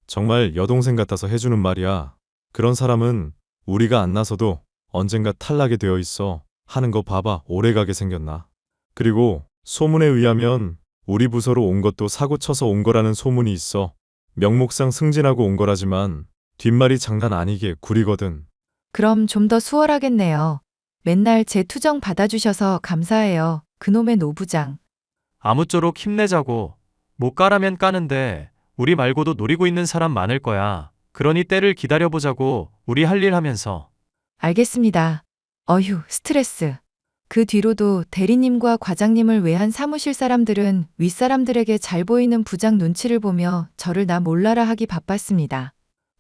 정말 여동생 같아서 해주는 말이야. 그런 사람은 우리가 안 나서도 언젠가 탈락이 되어 있어. 하는 거 봐봐. 오래가게 생겼나. 그리고 소문에 의하면 우리 부서로 온 것도 사고 쳐서 온 거라는 소문이 있어. 명목상 승진하고 온 거라지만 뒷말이 장난 아니게 구리거든. 그럼 좀 더 수월하겠네요. 맨날 제 투정 받아주셔서 감사해요. 그놈의 노부장. 아무쪼록 힘내자고. 못 까라면 까는데 우리 말고도 노리고 있는 사람 많을 거야. 그러니 때를 기다려보자고. 우리 할 일 하면서. 알겠습니다. 어휴, 스트레스. 그 뒤로도 대리님과 과장님을 외한 사무실 사람들은 윗사람들에게 잘 보이는 부장 눈치를 보며 저를 나 몰라라 하기 바빴습니다.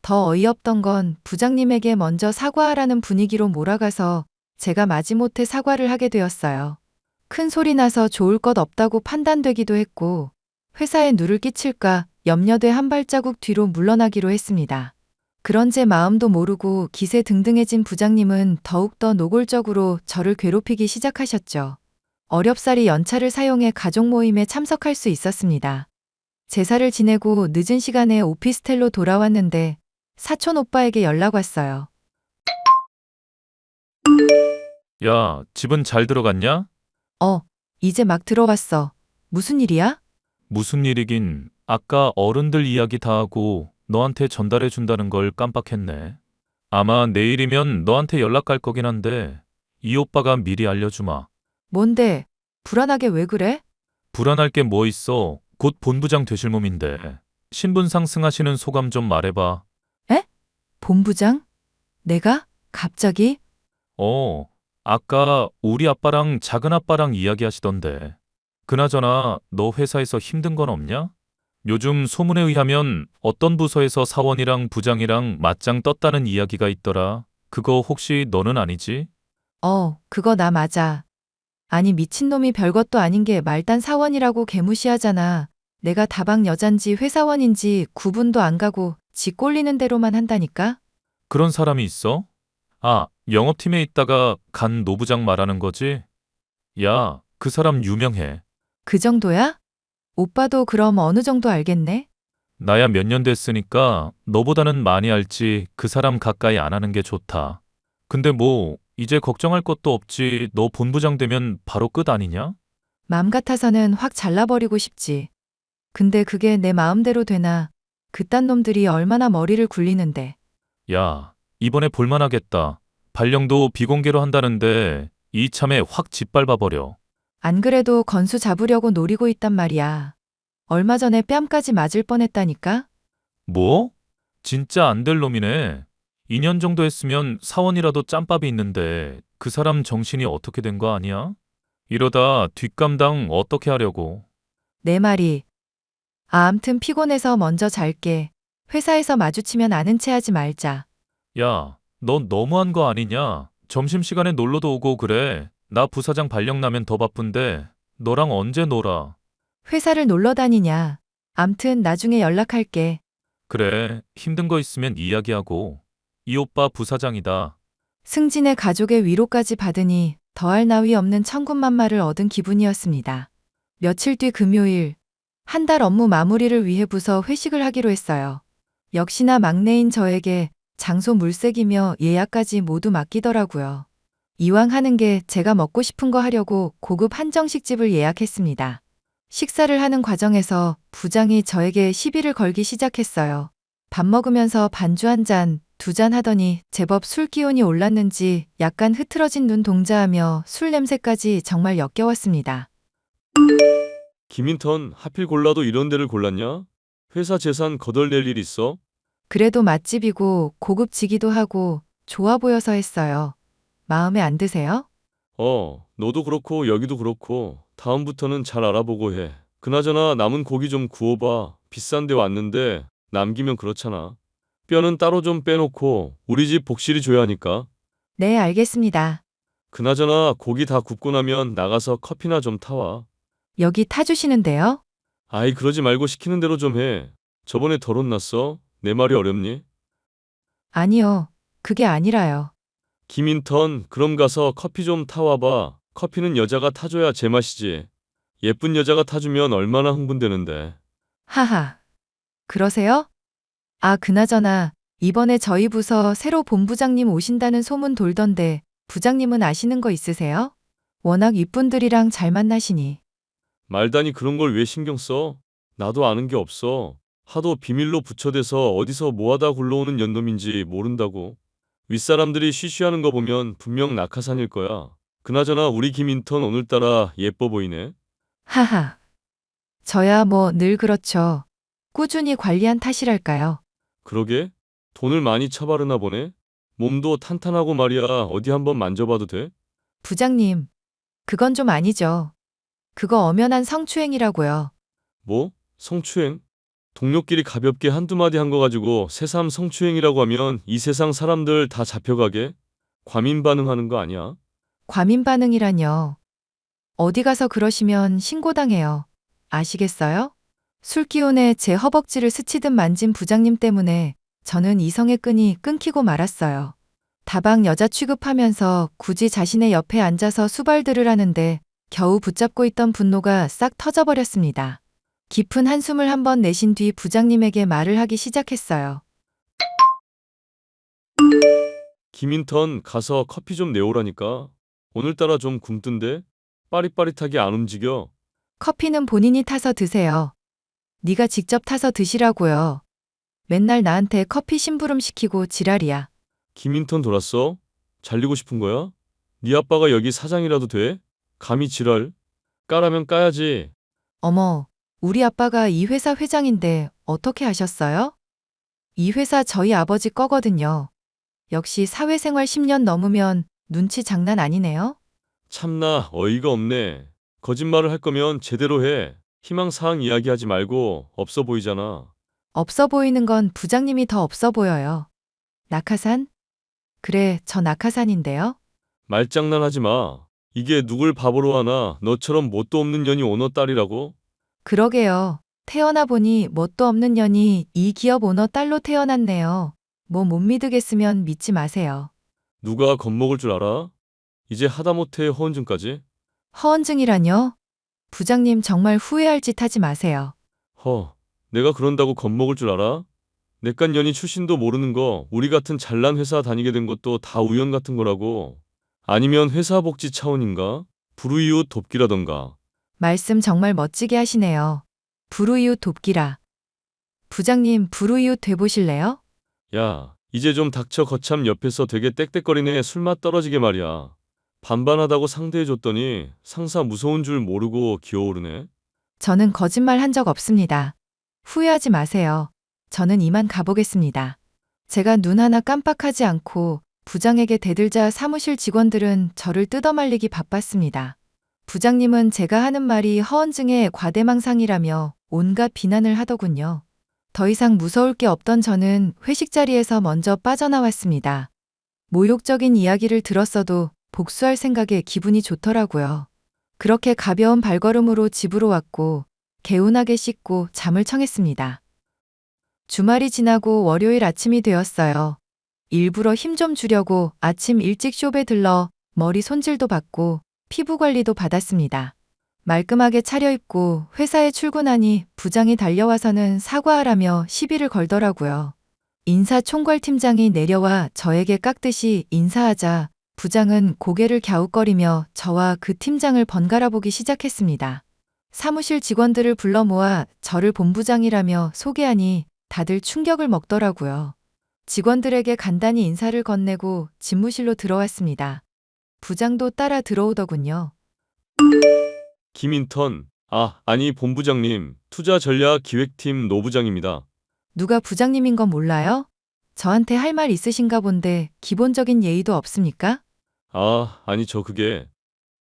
더 어이없던 건 부장님에게 먼저 사과하라는 분위기로 몰아가서 제가 마지못해 사과를 하게 되었어요. 큰 소리 나서 좋을 것 없다고 판단되기도 했고 회사에 누를 끼칠까 염려돼 한 발자국 뒤로 물러나기로 했습니다. 그런 제 마음도 모르고 기세 등등해진 부장님은 더욱더 노골적으로 저를 괴롭히기 시작하셨죠. 어렵사리 연차를 사용해 가족 모임에 참석할 수 있었습니다. 제사를 지내고 늦은 시간에 오피스텔로 돌아왔는데 사촌 오빠에게 연락 왔어요. 야, 집은 잘 들어갔냐? 이제 막 들어왔어. 무슨 일이야? 무슨 일이긴. 아까 어른들 이야기 다 하고 너한테 전달해 준다는 걸 깜빡했네. 아마 내일이면 너한테 연락 갈 거긴 한데 이 오빠가 미리 알려주마. 뭔데? 불안하게 왜 그래? 불안할 게 뭐 있어. 곧 본부장 되실 몸인데. 신분 상승하시는 소감 좀 말해봐. 본부장? 내가? 갑자기? 아까 우리 아빠랑 작은 아빠랑 이야기하시던데. 그나저나 너 회사에서 힘든 건 없냐? 요즘 소문에 의하면 어떤 부서에서 사원이랑 부장이랑 맞짱 떴다는 이야기가 있더라. 그거 혹시 너는 아니지? 그거 나 맞아. 아니, 미친놈이 별것도 아닌 게 말단 사원이라고 개무시하잖아. 내가 다방 여잔지 회사원인지 구분도 안 가고 지 꼴리는 대로만 한다니까? 그런 사람이 있어? 아, 영업팀에 있다가 간 노부장 말하는 거지? 야, 그 사람 유명해. 그 정도야? 오빠도 그럼 어느 정도 알겠네? 나야 몇 년 됐으니까 너보다는 많이 알지. 그 사람 가까이 안 하는 게 좋다. 근데 뭐 이제 걱정할 것도 없지. 너 본부장 되면 바로 끝 아니냐? 맘 같아서는 확 잘라버리고 싶지. 근데 그게 내 마음대로 되나? 그딴 놈들이 얼마나 머리를 굴리는데. 야, 이번에 볼만하겠다. 발령도 비공개로 한다는데 이참에 확 짓밟아버려. 안 그래도 건수 잡으려고 노리고 있단 말이야. 얼마 전에 뺨까지 맞을 뻔했다니까? 뭐? 진짜 안 될 놈이네. 2년 정도 했으면 사원이라도 짬밥이 있는데 그 사람 정신이 어떻게 된 거 아니야? 이러다 뒷감당 어떻게 하려고. 내 말이. 암튼 피곤해서 먼저 잘게. 회사에서 마주치면 아는 체 하지 말자. 야, 너 너무한 거 아니냐? 점심시간에 놀러도 오고 그래. 나 부사장 발령 나면 더 바쁜데 너랑 언제 놀아? 회사를 놀러 다니냐. 암튼 나중에 연락할게. 그래, 힘든 거 있으면 이야기하고. 이 오빠 부사장이다. 승진의 가족의 위로까지 받으니 더할 나위 없는 천군만마를 얻은 기분이었습니다. 며칠 뒤 금요일, 한 달 업무 마무리를 위해 부서 회식을 하기로 했어요. 역시나 막내인 저에게 장소 물색이며 예약까지 모두 맡기더라고요. 이왕 하는 게 제가 먹고 싶은 거 하려고 고급 한정식집을 예약했습니다. 식사를 하는 과정에서 부장이 저에게 시비를 걸기 시작했어요. 밥 먹으면서 반주 한 잔, 두 잔 하더니 제법 술 기운이 올랐는지 약간 흐트러진 눈 동자하며 술 냄새까지 정말 역겨웠습니다. 김인턴, 하필 골라도 이런 데를 골랐냐? 회사 재산 거덜낼 일 있어? 그래도 맛집이고 고급지기도 하고 좋아 보여서 했어요. 마음에 안 드세요? 너도 그렇고 여기도 그렇고 다음부터는 잘 알아보고 해. 그나저나 남은 고기 좀 구워봐. 비싼 데 왔는데 남기면 그렇잖아. 뼈는 따로 좀 빼놓고 우리 집 복실이 줘야 하니까. 네, 알겠습니다. 그나저나 고기 다 굽고 나면 나가서 커피나 좀 타와. 여기 타주시는데요? 아이, 그러지 말고 시키는 대로 좀 해. 저번에 덜 혼났어? 내 말이 어렵니? 아니요. 그게 아니라요. 김인턴, 그럼 가서 커피 좀 타와봐. 커피는 여자가 타줘야 제맛이지. 예쁜 여자가 타주면 얼마나 흥분되는데. 하하. 그러세요? 아, 그나저나 이번에 저희 부서 새로 본부장님 오신다는 소문 돌던데 부장님은 아시는 거 있으세요? 워낙 윗분들이랑 잘 만나시니. 말다니, 그런 걸 왜 신경 써? 나도 아는 게 없어. 하도 비밀로 부처대서 어디서 뭐하다 굴러오는 연놈인지 모른다고. 윗사람들이 쉬쉬하는 거 보면 분명 낙하산일 거야. 그나저나 우리 김인턴 오늘따라 예뻐 보이네. 하하. 저야 뭐 늘 그렇죠. 꾸준히 관리한 탓이랄까요. 그러게? 돈을 많이 처바르나 보네? 몸도 탄탄하고 말이야. 어디 한번 만져봐도 돼? 부장님, 그건 좀 아니죠. 그거 엄연한 성추행이라고요. 뭐? 성추행? 동료끼리 가볍게 한두 마디 한 거 가지고 새삼 성추행이라고 하면 이 세상 사람들 다 잡혀가게? 과민 반응하는 거 아니야? 과민 반응이라뇨. 어디 가서 그러시면 신고당해요. 아시겠어요? 술 기운에 제 허벅지를 스치듯 만진 부장님 때문에 저는 이성의 끈이 끊기고 말았어요. 다방 여자 취급하면서 굳이 자신의 옆에 앉아서 수발들을 하는데 겨우 붙잡고 있던 분노가 싹 터져버렸습니다. 깊은 한숨을 한번 내쉰 뒤 부장님에게 말을 하기 시작했어요. 김인턴 가서 커피 좀 내오라니까. 오늘따라 좀 굶던데? 빠릿빠릿하게 안 움직여. 커피는 본인이 타서 드세요. 네가 직접 타서 드시라고요. 맨날 나한테 커피 심부름 시키고 지랄이야. 김인턴 돌았어? 잘리고 싶은 거야? 네 아빠가 여기 사장이라도 돼? 감히 지랄? 까라면 까야지. 어머, 우리 아빠가 이 회사 회장인데 어떻게 하셨어요? 이 회사 저희 아버지 거거든요. 역시 사회생활 10년 넘으면 눈치 장난 아니네요. 참나 어이가 없네. 거짓말을 할 거면 제대로 해. 희망사항 이야기하지 말고 없어 보이잖아. 없어 보이는 건 부장님이 더 없어 보여요. 낙하산? 그래, 저 낙하산인데요. 말장난하지 마. 이게 누굴 바보로 하나 너처럼 뭣도 없는 년이 오너 딸이라고? 그러게요. 태어나 보니 뭣도 없는 년이 이 기업 오너 딸로 태어났네요. 뭐 못 믿으겠으면 믿지 마세요. 누가 겁먹을 줄 알아? 이제 하다못해 허언증까지? 허언증이라뇨? 부장님 정말 후회할 짓 하지 마세요. 내가 그런다고 겁먹을 줄 알아? 내깟 년이 출신도 모르는 거 우리 같은 잘난 회사 다니게 된 것도 다 우연 같은 거라고. 아니면 회사 복지 차원인가? 불우이웃 돕기라던가. 말씀 정말 멋지게 하시네요. 불우이웃 돕기라. 부장님 불우이웃 돼보실래요? 야, 이제 좀 닥쳐. 거참 옆에서 되게 떽떽거리네. 술맛 떨어지게 말이야. 반반하다고 상대해줬더니 상사 무서운 줄 모르고 기어오르네. 저는 거짓말 한 적 없습니다. 후회하지 마세요. 저는 이만 가보겠습니다. 제가 눈 하나 깜빡하지 않고 부장에게 대들자 사무실 직원들은 저를 뜯어말리기 바빴습니다. 부장님은 제가 하는 말이 허언증의 과대망상이라며 온갖 비난을 하더군요. 더 이상 무서울 게 없던 저는 회식 자리에서 먼저 빠져나왔습니다. 모욕적인 이야기를 들었어도 복수할 생각에 기분이 좋더라고요. 그렇게 가벼운 발걸음으로 집으로 왔고 개운하게 씻고 잠을 청했습니다. 주말이 지나고 월요일 아침이 되었어요. 일부러 힘 좀 주려고 아침 일찍 숍에 들러 머리 손질도 받고 피부 관리도 받았습니다. 말끔하게 차려입고 회사에 출근하니 부장이 달려와서는 사과하라며 시비를 걸더라고요. 인사총괄팀장이 내려와 저에게 깍듯이 인사하자 부장은 고개를 갸웃거리며 저와 그 팀장을 번갈아 보기 시작했습니다. 사무실 직원들을 불러 모아 저를 본부장이라며 소개하니 다들 충격을 먹더라고요. 직원들에게 간단히 인사를 건네고 집무실로 들어왔습니다. 부장도 따라 들어오더군요. 김인턴, 아니 본부장님, 투자전략기획팀 노부장입니다. 누가 부장님인 건 몰라요? 저한테 할 말 있으신가 본데 기본적인 예의도 없습니까? 아니 그게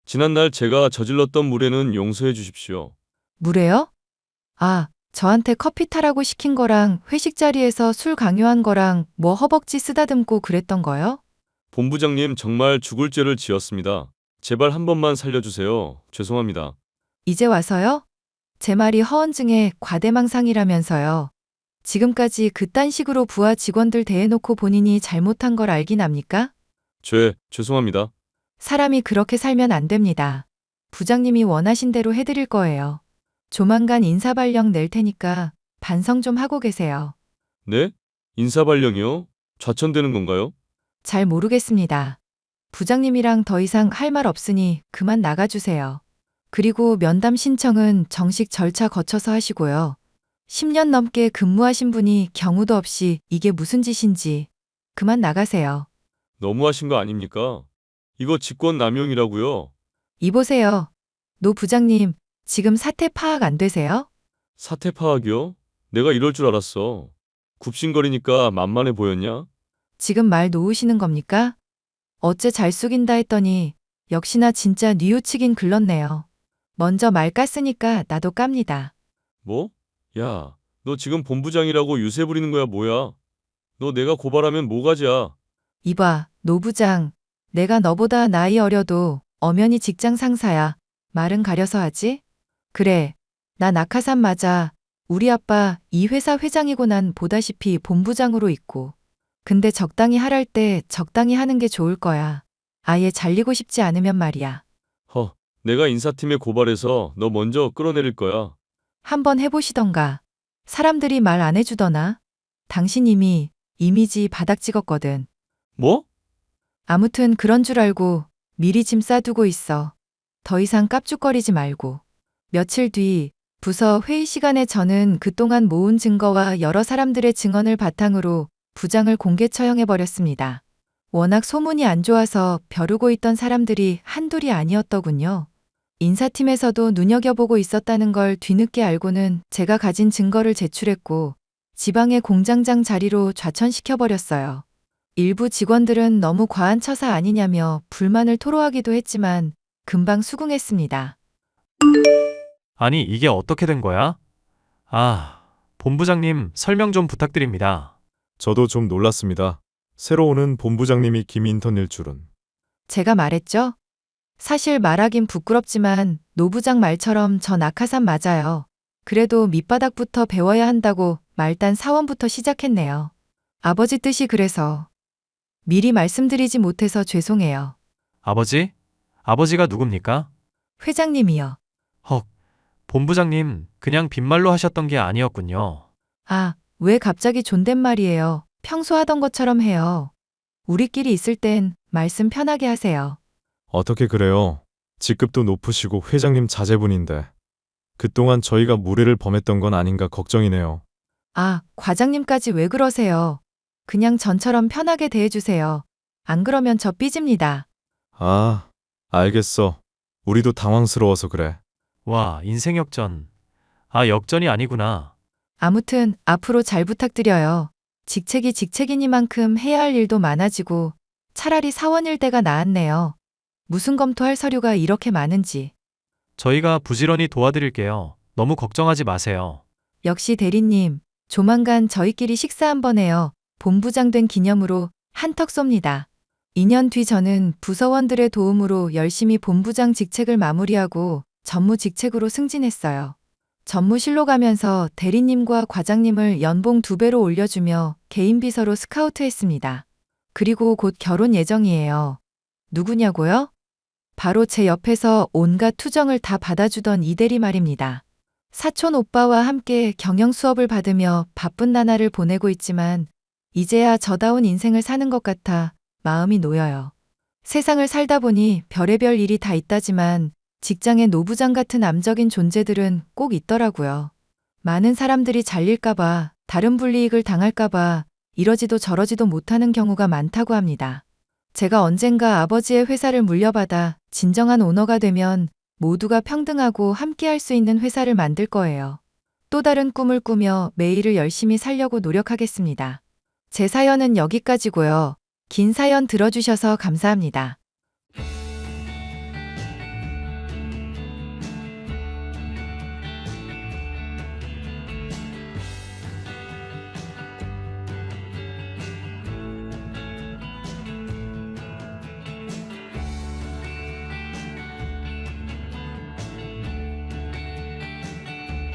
지난날 제가 저질렀던 무례는 용서해 주십시오. 무례요? 저한테 커피 타라고 시킨 거랑 회식 자리에서 술 강요한 거랑 뭐 허벅지 쓰다듬고 그랬던 거요? 본부장님 정말 죽을 죄를 지었습니다. 제발 한 번만 살려주세요. 죄송합니다. 이제 와서요? 제 말이 허언증의 과대망상이라면서요. 지금까지 그딴 식으로 부하 직원들 대해놓고 본인이 잘못한 걸 알긴 압니까? 죄송합니다. 사람이 그렇게 살면 안 됩니다. 부장님이 원하신 대로 해드릴 거예요. 조만간 인사발령 낼 테니까 반성 좀 하고 계세요. 네? 인사발령이요? 좌천되는 건가요? 잘 모르겠습니다. 부장님이랑 더 이상 할 말 없으니 그만 나가주세요. 그리고 면담 신청은 정식 절차 거쳐서 하시고요. 10년 넘게 근무하신 분이 경우도 없이 이게 무슨 짓인지 그만 나가세요. 너무하신 거 아닙니까? 이거 직권남용이라고요. 이보세요. 노 부장님, 지금 사태 파악 안 되세요? 사태 파악이요? 내가 이럴 줄 알았어. 굽신거리니까 만만해 보였냐? 지금 말 놓으시는 겁니까? 어째 잘 숙인다 했더니 역시나 진짜 뉘우치긴 글렀네요. 먼저 말 깠으니까 나도 깝니다. 뭐? 야, 너 지금 본부장이라고 유세 부리는 거야 뭐야? 너 내가 고발하면 뭐가지야? 이봐, 노 부장. 내가 너보다 나이 어려도 엄연히 직장 상사야. 말은 가려서 하지? 그래, 나 낙하산 맞아. 우리 아빠 이 회사 회장이고 난 보다시피 본부장으로 있고. 근데 적당히 하랄 때 적당히 하는 게 좋을 거야. 아예 잘리고 싶지 않으면 말이야. 내가 인사팀에 고발해서 너 먼저 끌어내릴 거야. 한번 해보시던가. 사람들이 말 안 해주더나? 당신 이미 이미지 바닥 찍었거든. 뭐? 아무튼 그런 줄 알고 미리 짐 싸두고 있어. 더 이상 깝죽거리지 말고. 며칠 뒤 부서 회의 시간에 저는 그동안 모은 증거와 여러 사람들의 증언을 바탕으로 부장을 공개 처형해버렸습니다. 워낙 소문이 안 좋아서 벼르고 있던 사람들이 한둘이 아니었더군요. 인사팀에서도 눈여겨보고 있었다는 걸 뒤늦게 알고는 제가 가진 증거를 제출했고 지방의 공장장 자리로 좌천시켜버렸어요. 일부 직원들은 너무 과한 처사 아니냐며 불만을 토로하기도 했지만 금방 수긍했습니다. 아니, 이게 어떻게 된 거야? 아, 본부장님 설명 좀 부탁드립니다. 저도 좀 놀랐습니다. 새로 오는 본부장님이 김인턴일 줄은. 제가 말했죠? 사실 말하긴 부끄럽지만 노 부장 말처럼 저 낙하산 맞아요. 그래도 밑바닥부터 배워야 한다고 말단 사원부터 시작했네요. 아버지 뜻이 그래서. 미리 말씀드리지 못해서 죄송해요. 아버지? 아버지가 누굽니까? 회장님이요. 헉, 본부장님 그냥 빈말로 하셨던 게 아니었군요. 아, 왜 갑자기 존댓말이에요. 평소 하던 것처럼 해요. 우리끼리 있을 땐 말씀 편하게 하세요. 어떻게 그래요? 직급도 높으시고 회장님 자제분인데. 그동안 저희가 무례를 범했던 건 아닌가 걱정이네요. 아, 과장님까지 왜 그러세요? 그냥 전처럼 편하게 대해주세요. 안 그러면 저 삐집니다. 아, 알겠어. 우리도 당황스러워서 그래. 와, 인생 역전. 아, 역전이 아니구나. 아무튼 앞으로 잘 부탁드려요. 직책이 직책이니만큼 해야 할 일도 많아지고 차라리 사원일 때가 나았네요. 무슨 검토할 서류가 이렇게 많은지. 저희가 부지런히 도와드릴게요. 너무 걱정하지 마세요. 역시 대리님, 조만간 저희끼리 식사 한번 해요. 본부장 된 기념으로 한턱 쏩니다. 2년 뒤 저는 부서원들의 도움으로 열심히 본부장 직책을 마무리하고 전무 직책으로 승진했어요. 전무실로 가면서 대리님과 과장님을 연봉 2배로 올려주며 개인 비서로 스카우트했습니다. 그리고 곧 결혼 예정이에요. 누구냐고요? 바로 제 옆에서 온갖 투정을 다 받아주던 이 대리 말입니다. 사촌 오빠와 함께 경영 수업을 받으며 바쁜 나날을 보내고 있지만 이제야 저다운 인생을 사는 것 같아 마음이 놓여요. 세상을 살다 보니 별의별 일이 다 있다지만 직장의 노부장 같은 암적인 존재들은 꼭 있더라고요. 많은 사람들이 잘릴까봐, 다른 불이익을 당할까봐 이러지도 저러지도 못하는 경우가 많다고 합니다. 제가 언젠가 아버지의 회사를 물려받아 진정한 오너가 되면 모두가 평등하고 함께할 수 있는 회사를 만들 거예요. 또 다른 꿈을 꾸며 매일을 열심히 살려고 노력하겠습니다. 제 사연은 여기까지고요. 긴 사연 들어주셔서 감사합니다.